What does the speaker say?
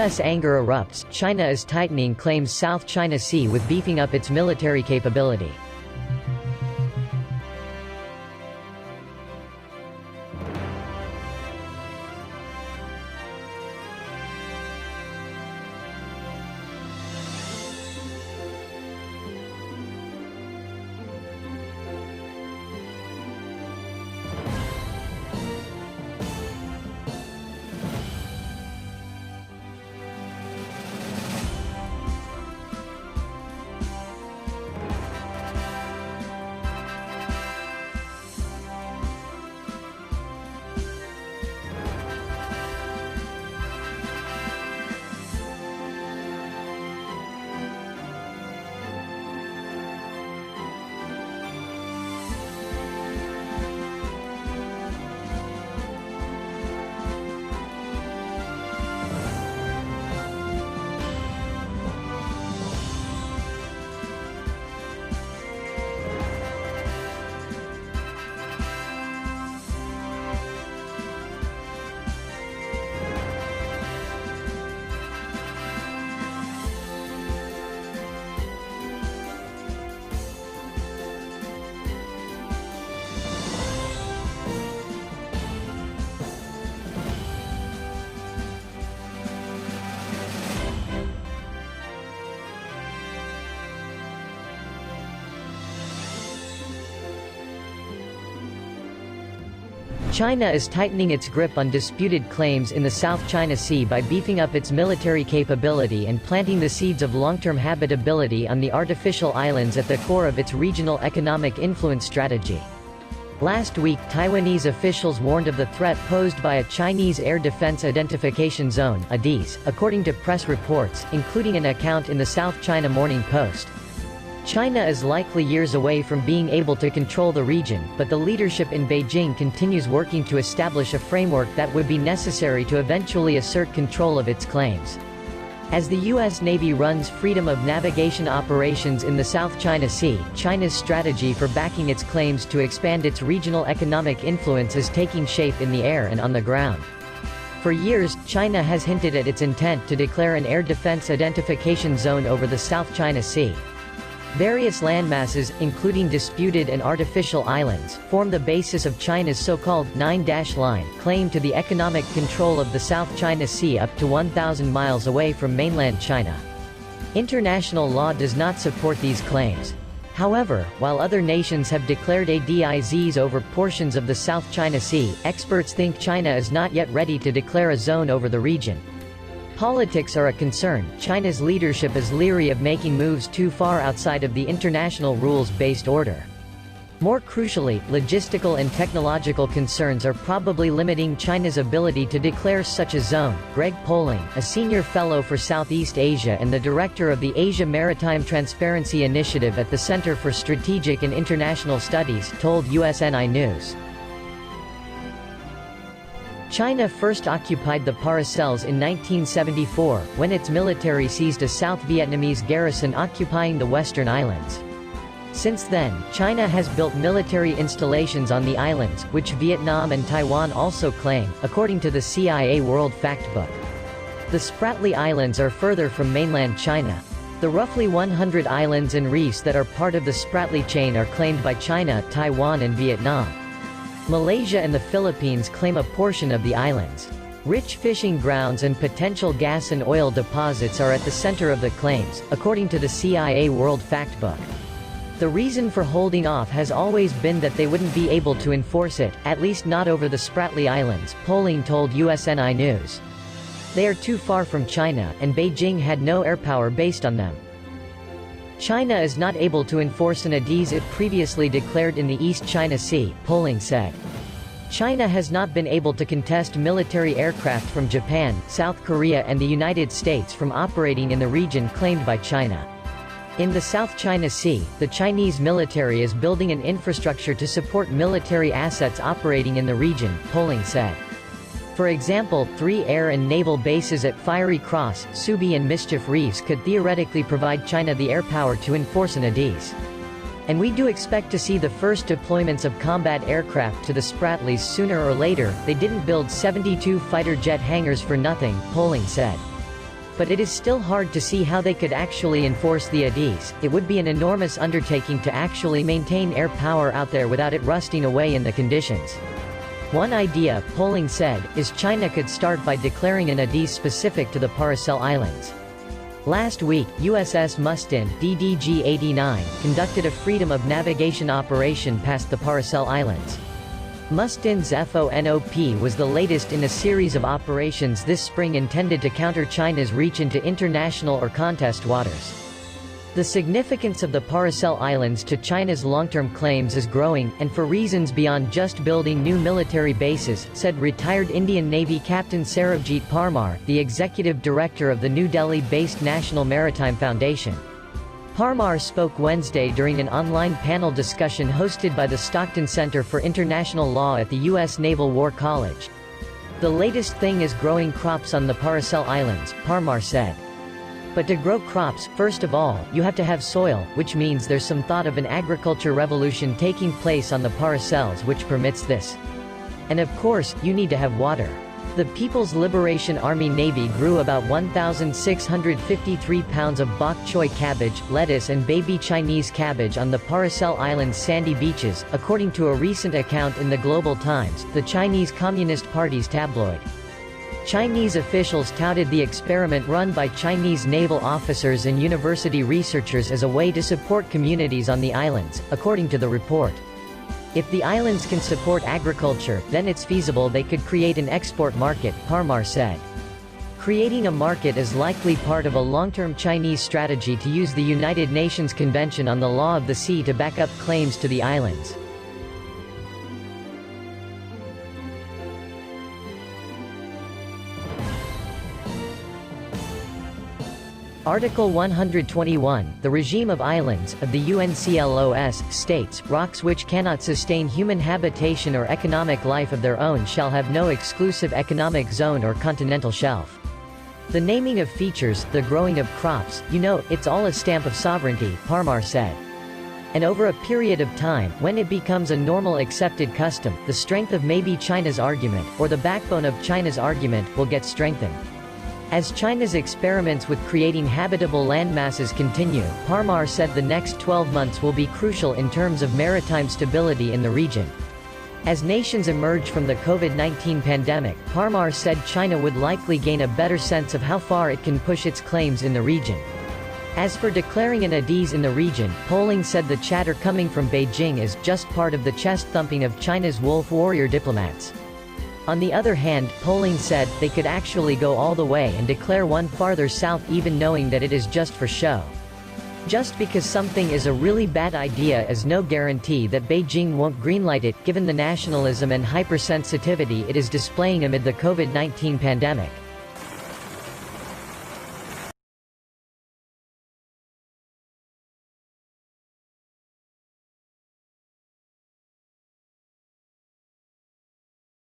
U.S. anger erupts. China is tightening claims South China Sea with beefing up its military capability. China is tightening its grip on disputed claims in the South China Sea by beefing up its military capability and planting the seeds of long-term habitability on the artificial islands at the core of its regional economic influence strategy. Last week, Taiwanese officials warned of the threat posed by a Chinese Air Defense Identification Zone (ADIZ), according to press reports, including an account in the South China Morning Post. China is likely years away from being able to control the region, but the leadership in Beijing continues working to establish a framework that would be necessary to eventually assert control of its claims. As the U.S. Navy runs freedom of navigation operations in the South China Sea, China's strategy for backing its claims to expand its regional economic influence is taking shape in the air and on the ground. For years, China has hinted at its intent to declare an air defense identification zone over the South China Sea. Various landmasses, including disputed and artificial islands, form the basis of China's so-called nine-dash-line claim to the economic control of the South China Sea up to 1,000 miles away from mainland China. International law does not support these claims. However, while other nations have declared ADIZs over portions of the South China Sea, experts think China is not yet ready to declare a zone over the region. Politics are a concern. China's leadership is leery of making moves too far outside of the international rules-based order. More crucially, logistical and technological concerns are probably limiting China's ability to declare such a zone. Greg Poling, a senior fellow for Southeast Asia and the director of the Asia Maritime Transparency Initiative at the Center for Strategic and International Studies, told USNI News. China first occupied the Paracels in 1974, when its military seized a South Vietnamese garrison occupying the Western Islands. Since then, China has built military installations on the islands, which Vietnam and Taiwan also claim, according to the CIA World Factbook. The Spratly Islands are further from mainland China. The roughly 100 islands and reefs that are part of the Spratly chain are claimed by China, Taiwan and Vietnam. Malaysia and the Philippines claim a portion of the islands. Rich fishing grounds and potential gas and oil deposits are at the center of the claims, according to the CIA World Factbook. The reason for holding off has always been that they wouldn't be able to enforce it, at least not over the Spratly Islands, Poling told USNI News. They are too far from China, and Beijing had no airpower based on them. China is not able to enforce an ADIZ it previously declared in the East China Sea, Poling said. China has not been able to contest military aircraft from Japan, South Korea and the United States from operating in the region claimed by China. In the South China Sea, the Chinese military is building an infrastructure to support military assets operating in the region, Poling said. For example, 3 air and naval bases at Fiery Cross, Subi and Mischief Reefs could theoretically provide China the airpower to enforce an ADIZ. And we do expect to see the first deployments of combat aircraft to the Spratlys sooner or later. They didn't build 72 fighter jet hangars for nothing, Poling said. But it is still hard to see how they could actually enforce the ADIs. It would be an enormous undertaking to actually maintain air power out there without it rusting away in the conditions. One idea, polling said, is China could start by declaring an ADIs specific to the Paracel Islands. Last week, USS Mustin, DDG-89, conducted a freedom of navigation operation past the Paracel Islands. Mustin's FONOP was the latest in a series of operations this spring intended to counter China's reach into international or contest waters. The significance of the Paracel Islands to China's long-term claims is growing, and for reasons beyond just building new military bases, said retired Indian Navy Captain Sarabjit Parmar, the executive director of the New Delhi-based National Maritime Foundation. Parmar spoke Wednesday during an online panel discussion hosted by the Stockton Center for International Law at the U.S. Naval War College. "The latest thing is growing crops on the Paracel Islands," Parmar said. "But to grow crops, first of all, you have to have soil, which means there's some thought of an agriculture revolution taking place on the Paracels which permits this. And of course, you need to have water. The People's Liberation Army Navy grew about 1,653 pounds of bok choy cabbage, lettuce and baby Chinese cabbage on the Paracel Islands' sandy beaches, according to a recent account in the Global Times, the Chinese Communist Party's tabloid. Chinese officials touted the experiment run by Chinese naval officers and university researchers as a way to support communities on the islands, according to the report. If the islands can support agriculture, then it's feasible they could create an export market, Parmar said. Creating a market is likely part of a long-term Chinese strategy to use the United Nations Convention on the Law of the Sea to back up claims to the islands. Article 121, the regime of islands, of the UNCLOS, states, rocks which cannot sustain human habitation or economic life of their own shall have no exclusive economic zone or continental shelf. The naming of features, the growing of crops, it's all a stamp of sovereignty, Parmar said. And over a period of time, when it becomes a normal accepted custom, the strength of maybe China's argument, or the backbone of China's argument, will get strengthened. As China's experiments with creating habitable landmasses continue, Parmar said the next 12 months will be crucial in terms of maritime stability in the region. As nations emerge from the COVID-19 pandemic, Parmar said China would likely gain a better sense of how far it can push its claims in the region. As for declaring an ADIs in the region, polling said the chatter coming from Beijing is just part of the chest-thumping of China's wolf warrior diplomats. On the other hand, polling said they could actually go all the way and declare one farther south even knowing that it is just for show. Just because something is a really bad idea is no guarantee that Beijing won't greenlight it, given the nationalism and hypersensitivity it is displaying amid the COVID-19 pandemic.